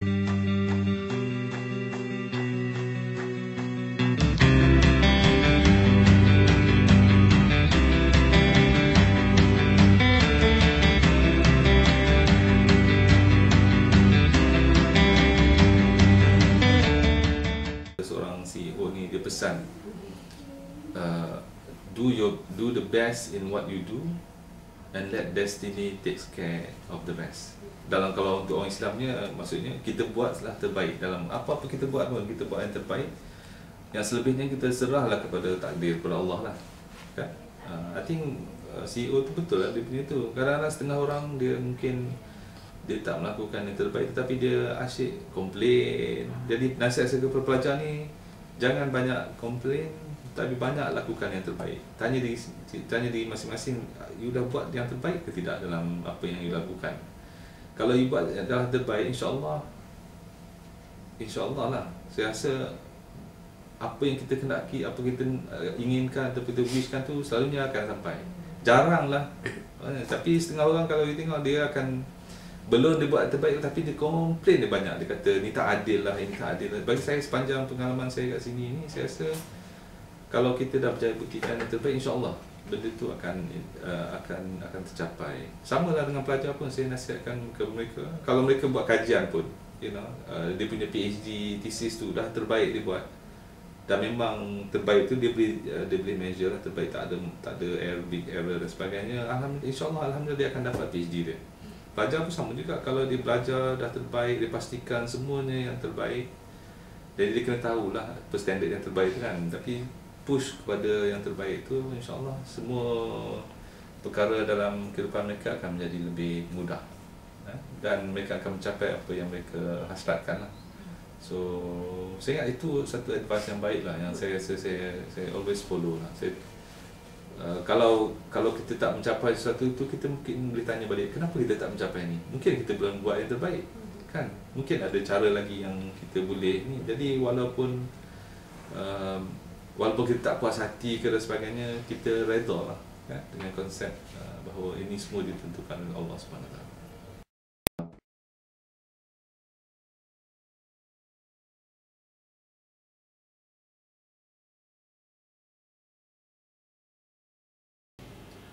Seorang CEO ni dia pesan, do the best in what you do and let destiny takes care of the rest. Kalau untuk orang Islamnya, maksudnya kita buatlah terbaik dalam apa-apa kita buat pun, kita buat yang terbaik. Yang selebihnya kita serahlah kepada takdir, kepada Allah lah, kan? I think CEO tu betul lah dia punya tu. Kadang-kadang setengah orang dia mungkin dia tak melakukan yang terbaik, tetapi dia asyik komplain. Jadi nasihat saya kepada pelajar ni, jangan banyak komplain, tapi banyak lakukan yang terbaik. Tanya diri masing-masing, you dah buat yang terbaik ke tidak dalam apa yang you lakukan. Kalau you buat adalah terbaik, insya-Allah lah, saya rasa apa yang kita kendaki, apa kita inginkan atau kita wishkan tu selalunya akan sampai. Jarang lah. Tapi setengah orang kalau you tengok, dia akan belum dia buat terbaik tapi dia komplain dia banyak. Dia kata ni tak adil lah, ini tak adil lah. Bagi saya, sepanjang pengalaman saya kat sini ni, saya rasa kalau kita dah berjaya buktikan yang terbaik, insya-Allah benda tu akan tercapai. Sama lah dengan pelajar pun, saya nasihatkan ke mereka, kalau mereka buat kajian pun, dia punya PhD thesis tu dah terbaik dia buat, dan memang terbaik tu dia boleh measure lah, terbaik tak ada big error dan sebagainya, insya-Allah alhamdulillah dia akan dapat PhD dia. Pelajar pun sama juga, kalau dia belajar dah terbaik, dia pastikan semuanya yang terbaik, jadi dia kena tahulah apa standard yang terbaik tu kan. Tapi push kepada yang terbaik tu, insya-Allah semua perkara dalam kehidupan mereka akan menjadi lebih mudah, dan mereka akan mencapai apa yang mereka hasratkan lah. So saya ingat itu satu advice yang baik lah, yang saya always follow lah. Kalau kita tak mencapai sesuatu itu, kita mungkin boleh tanya balik, kenapa kita tak mencapai ni? Mungkin kita belum buat yang terbaik, kan? Mungkin ada cara lagi yang kita boleh ni. Jadi walaupun kita tak puas hati ke dan sebagainya, kita redha lah, kan? Dengan konsep bahawa ini semua ditentukan oleh Allah SWT.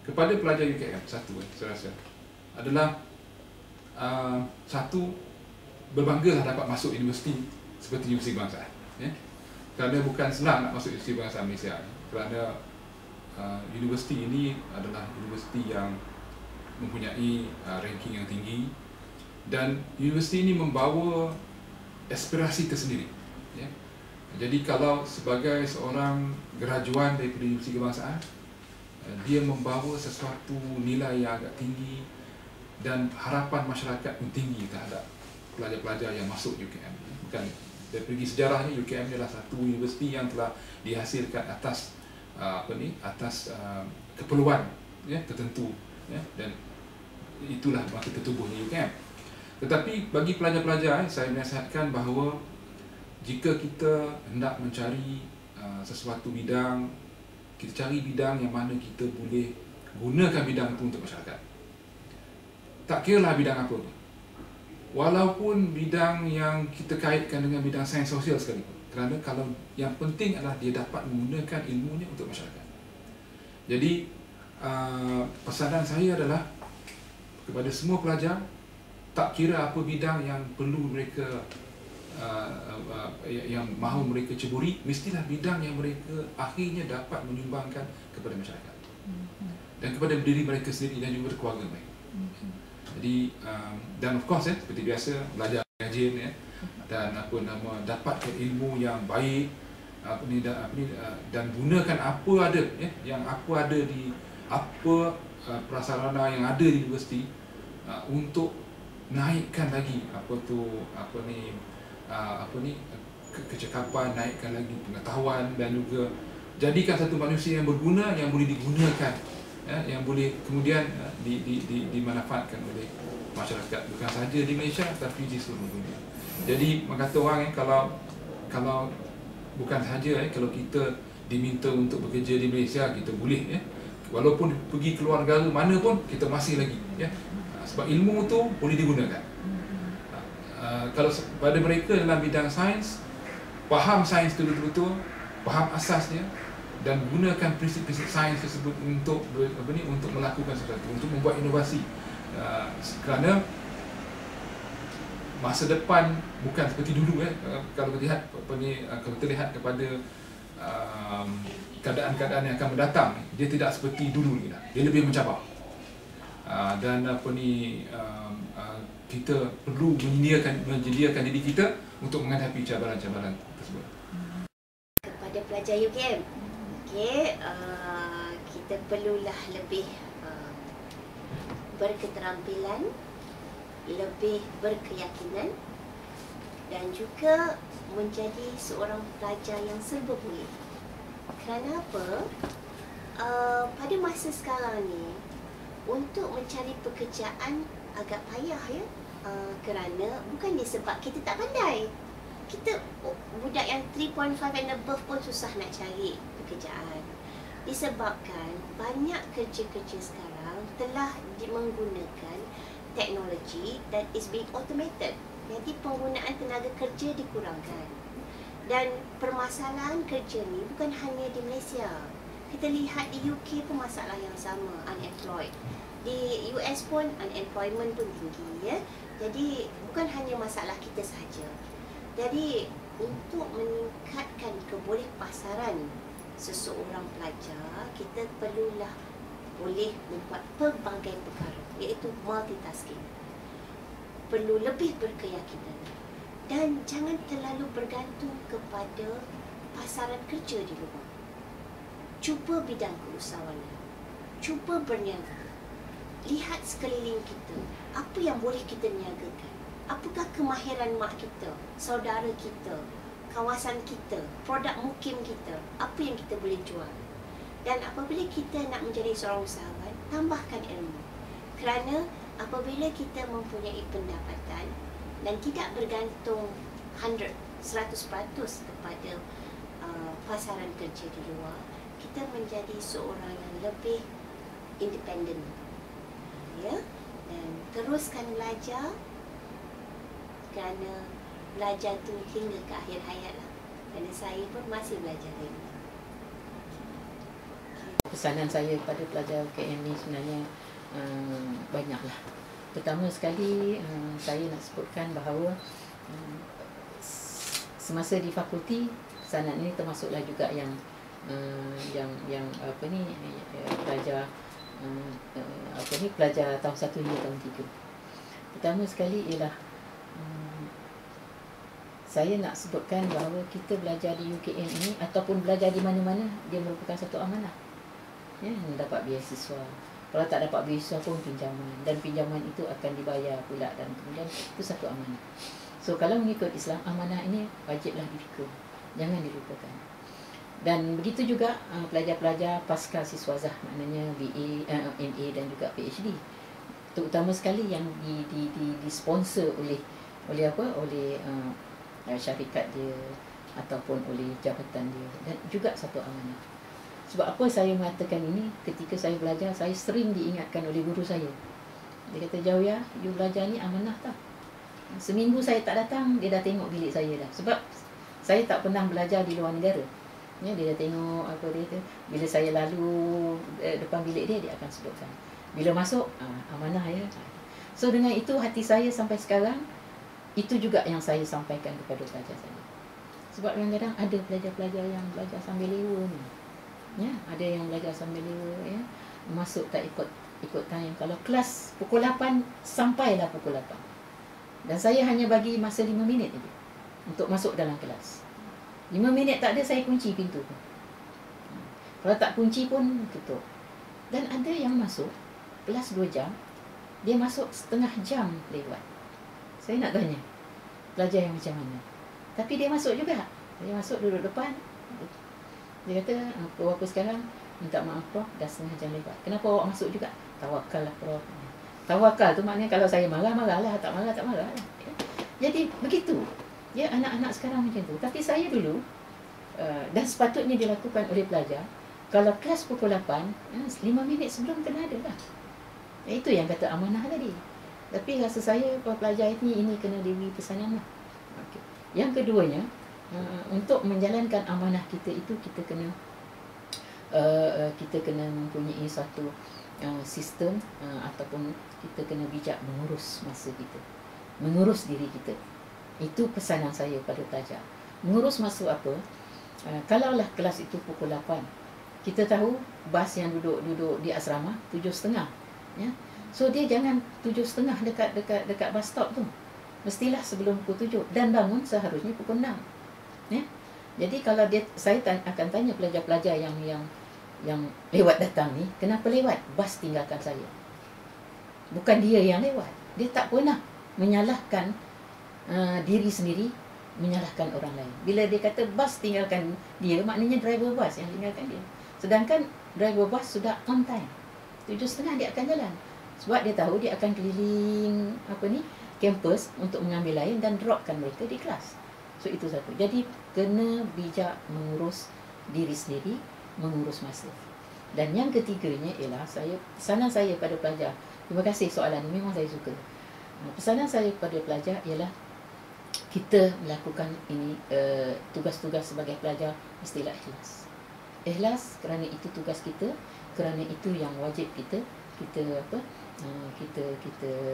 Kepada pelajar UKM, satu saya rasa adalah satu, berbanggalah dapat masuk universiti seperti Universiti Kebangsaan, ya? Kerana bukan senang nak masuk Universiti Kebangsaan Malaysia, kerana universiti ini adalah universiti yang mempunyai ranking yang tinggi, dan universiti ini membawa aspirasi tersendiri, ya? Jadi kalau sebagai seorang graduan daripada Universiti Kebangsaan, dia membawa sesuatu nilai yang agak tinggi, dan harapan masyarakat pun tinggi terhadap pelajar-pelajar yang masuk UKM. Bukan dari segi sejarahnya, UKM adalah satu universiti yang telah dihasilkan atas keperluan, ya, tertentu, ya, dan itulah masa tertubuhnya UKM. Tetapi bagi pelajar-pelajar, saya menasihatkan bahawa jika kita hendak mencari sesuatu bidang, kita cari bidang yang mana kita boleh gunakan bidang itu untuk masyarakat. Tak kiralah bidang apa tu. Walaupun bidang yang kita kaitkan dengan bidang sains sosial sekalipun. Kerana kalau yang penting adalah dia dapat menggunakan ilmunya untuk masyarakat. Jadi pesanan saya adalah kepada semua pelajar, tak kira apa bidang yang perlu mereka yang mahu mereka ceburi, mestilah bidang yang mereka akhirnya dapat menyumbangkan kepada masyarakat dan kepada diri mereka sendiri dan juga keluarga mereka. Jadi dan of course, seperti biasa, belajar rajin, ya, dan dapatkan ilmu yang baik, dan gunakan apa ada, ya, yang apa ada di prasarana yang ada di universiti untuk naikkan lagi kecekapan, naikkan lagi pengetahuan, dan juga jadikan satu manusia yang berguna, yang boleh digunakan, ya, yang boleh kemudian dimanfaatkan oleh masyarakat, bukan sahaja di Malaysia tapi di seluruh dunia. Jadi kata orang, kalau bukan sahaja kalau kita diminta untuk bekerja di Malaysia, kita boleh, ya, walaupun pergi keluar negara mana pun kita masih lagi, ya, sebab ilmu tu boleh digunakan. Kalau pada mereka dalam bidang sains, faham sains itu betul-betul, faham asasnya, dan gunakan prinsip-prinsip sains tersebut untuk untuk melakukan sesuatu, untuk membuat inovasi. Kerana masa depan bukan seperti dulu kalau kita lihat kalau kita lihat kepada keadaan-keadaan yang akan mendatang, dia tidak seperti dulu ni dah. Dia lebih mencabar. Dan kita perlu menyediakan diri kita untuk menghadapi cabaran-cabaran tersebut. Kepada pelajar UKM, kita perlulah lebih berketerampilan, lebih berkeyakinan, dan juga menjadi seorang pelajar yang serba boleh. Kerana apa? Pada masa sekarang ni, untuk mencari pekerjaan agak payah ya. Kerana bukan disebab kita tak pandai. Kita budak yang 3.5 and above pun susah nak cari pekerjaan. Disebabkan banyak kerja-kerja sekarang telah menggunakan teknologi dan is being automated. Jadi penggunaan tenaga kerja dikurangkan. Dan permasalahan kerja ni bukan hanya di Malaysia. Kita lihat di UK pun masalah yang sama, unemployed. Di US pun unemployment pun tinggi ya. Jadi bukan hanya masalah kita sahaja. Jadi untuk meningkatkan kebolehpasaran seseorang pelajar, kita perlulah boleh membuat pelbagai perkara, iaitu multitasking. Perlu lebih berkeyakinan dan jangan terlalu bergantung kepada pasaran kerja di luar. Cuba bidang keusahawanan, cuba berniaga. Lihat sekeliling kita, apa yang boleh kita niagakan. Apakah kemahiran mak kita, saudara kita, kawasan kita, produk mukim kita, apa yang kita boleh jual. Dan apabila kita nak menjadi seorang usahawan, tambahkan ilmu. Kerana apabila kita mempunyai pendapatan dan tidak bergantung 100% kepada pasaran kerja di luar, kita menjadi seorang yang lebih independen. Ya, dan teruskan belajar, kerana belajar tu hingga ke akhir hayat lah. Kerana saya pun masih belajar lagi. Pesanan saya kepada pelajar UKM ni sebenarnya banyaklah. Pertama sekali saya nak sebutkan bahawa semasa di fakulti, sanad ni termasuklah juga yang pelajar pelajar tahun 1 hingga tahun 3. Pertama sekali ialah saya nak sebutkan bahawa kita belajar di UKM ini ataupun belajar di mana-mana, dia merupakan satu amanah. Ya, dapat beasiswa. Kalau tak dapat beasiswa pun pinjaman, dan pinjaman itu akan dibayar pula, dan kemudian itu satu amanah. So kalau mengikut Islam, amanah ini wajiblah dipikul, jangan dilupakan. Dan begitu juga pelajar-pelajar pasca siswazah, maknanya BA, MA dan juga PhD. Terutama sekali yang disponsor oleh syarikat dia ataupun oleh jabatan dia, dan juga satu amanah. Sebab apa saya mengatakan ini? Ketika saya belajar, saya sering diingatkan oleh guru saya. Dia kata, "Jauh you belajar ni amanah tak? Seminggu saya tak datang, dia dah tengok bilik saya dah." Sebab saya tak pernah belajar di luar negara. Ya, dia dah tengok apa dia tu. Bila saya lalu depan bilik dia akan sebutkan. Bila masuk, amanah ya. So dengan itu hati saya sampai sekarang, itu juga yang saya sampaikan kepada pelajar saya. Sebab kadang-kadang ada pelajar-pelajar yang belajar sambil lewa ni. Ya, ada yang belajar sambil lewa ya. Masuk tak ikut time. Kalau kelas pukul 8, sampailah pukul 8. Dan saya hanya bagi masa 5 minit saja untuk masuk dalam kelas. 5 minit tak ada, saya kunci pintu pun. Kalau tak kunci pun tutup. Dan ada yang masuk kelas 2 jam, dia masuk setengah jam lewat. Saya nak tanya, pelajar yang macam mana? Tapi dia masuk juga. Dia masuk duduk depan. Dia kata, "Prof, apa sekarang? Minta maaf Prof, dah setengah jam lewat. Kenapa awak masuk juga?" "Tawakal lah Prof." Tawakal tu maknanya kalau saya marah, marahlah. Tak marah, tak marah. Jadi begitu. Ya, anak-anak sekarang macam tu. Tapi saya dulu, dan sepatutnya dilakukan oleh pelajar, kalau kelas pukul 8, 5 minit sebelum kena ada lah. Itu yang kata amanah tadi. Tapi rasa saya pelajar ini kena diberi pesanan lah. Okay. Yang keduanya, untuk menjalankan amanah kita itu kita kena mempunyai satu sistem ataupun kita kena bijak mengurus masa kita, mengurus diri kita. Itu pesanan saya pada pelajar. Mengurus masa apa? Kalaulah kelas itu pukul 8, kita tahu bas yang duduk di asrama 7.30, ya. So dia jangan 7.30 dekat bus stop tu. Mestilah sebelum pukul 7 dan bangun seharusnya pukul 6. Ya. Jadi kalau saya akan tanya pelajar-pelajar yang lewat datang ni, kenapa lewat? Bas tinggalkan saya. Bukan dia yang lewat. Dia tak pernah menyalahkan diri sendiri, menyalahkan orang lain. Bila dia kata bas tinggalkan dia, maknanya driver bas yang tinggalkan dia. Sedangkan driver bas sudah on time. 7.30 dia akan jalan. Sebab dia tahu dia akan keliling kampus untuk mengambil lain dan dropkan mereka di kelas. So itu satu. Jadi kena bijak mengurus diri sendiri, mengurus masa. Dan yang ketiganya ialah pesanan saya pada pelajar. Terima kasih soalan ini, memang saya suka. Pesanan saya kepada pelajar ialah kita melakukan ini tugas-tugas sebagai pelajar mestilah ikhlas. Ikhlas kerana itu tugas kita, kerana itu yang wajib kita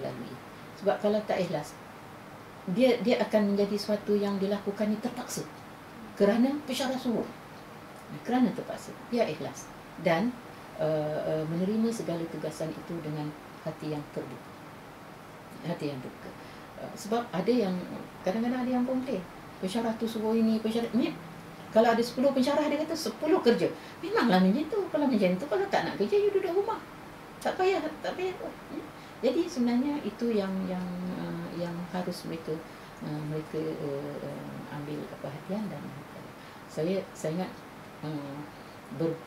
lalui. Sebab kalau tak ikhlas, dia akan menjadi sesuatu yang dilakukan ni terpaksa kerana pensyarah suruh, kerana terpaksa. Dia ikhlas dan menerima segala tugasan itu dengan hati yang terbuka, hati yang terbuka. Sebab ada yang kadang-kadang ada yang komplain, pensyarah tu suruh ini, pensyarah ni. Kalau ada 10 pensyarah, dia kata 10 kerja. Memanglah macam tu. Kalau macam tu, kalau tak nak kerja, you duduk rumah. Tak payah. Jadi sebenarnya itu yang harus mereka ambil perhatian. Dan saya ingat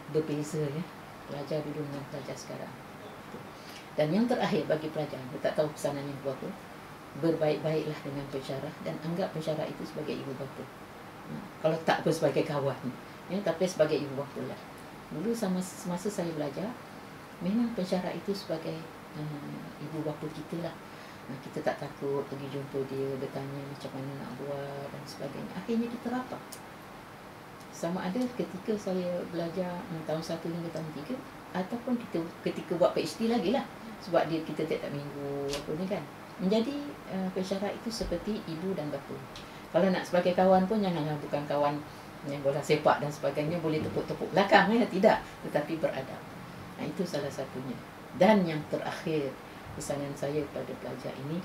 berbeza ya pelajar dulu dengan pelajar sekarang. Dan yang terakhir bagi pelajar, saya tak tahu pesanannya apa, berbaik-baiklah dengan pensyarah dan anggap pensyarah itu sebagai ibu bapa. Kalau tak pun sebagai kawan, ya, tapi sebagai ibu bapa lah. Dulu semasa saya belajar, memang pensyarah itu sebagai ibu bapa kita lah. Kita tak takut pergi jumpa dia, bertanya macam mana nak buat dan sebagainya. Akhirnya kita rapat. Sama ada ketika saya belajar tahun 1 hingga tahun 3, ataupun ketika buat PhD lagi lah. Sebab kita tiap-tiap minggu kan. Menjadi pensyarah itu seperti ibu dan bapa. Kalau nak sebagai kawan pun janganlah bukan kawan yang bola sepak dan sebagainya, boleh tepuk-tepuk belakang ya, tidak, tetapi beradab. Itu salah satunya. Dan yang terakhir pesanan saya kepada pelajar ini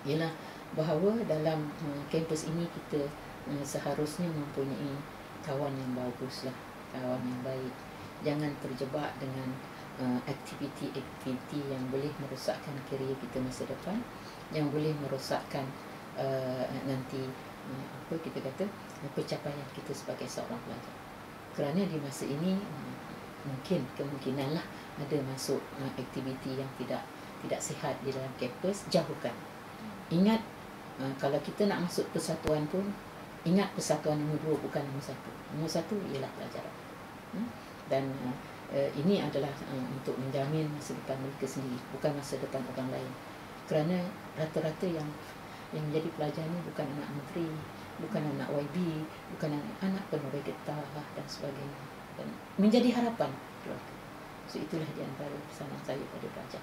ialah bahawa dalam kampus ini kita seharusnya mempunyai kawan yang baguslah, kawan yang baik. Jangan terjebak dengan aktiviti-aktiviti yang boleh merosakkan kerjaya kita masa depan, yang boleh merosakkan nanti pencapaian kita sebagai seorang pelajar. Kerana di masa ini kemungkinanlah ada masuk aktiviti yang tidak sihat di dalam kampus, jauhkan. Ingat, kalau kita nak masuk persatuan pun, ingat persatuan nombor 2 bukan nombor 1. Nombor 1 ialah pelajaran. Dan ini adalah untuk menjamin masa depan mereka sendiri, bukan masa depan orang lain. Kerana rata-rata yang menjadi pelajar ni bukan anak menteri, bukan anak YB, bukan anak pegawai getah dan sebagainya. Dan menjadi harapan keluarga. So itulah di antara pesanan saya pada pelajar.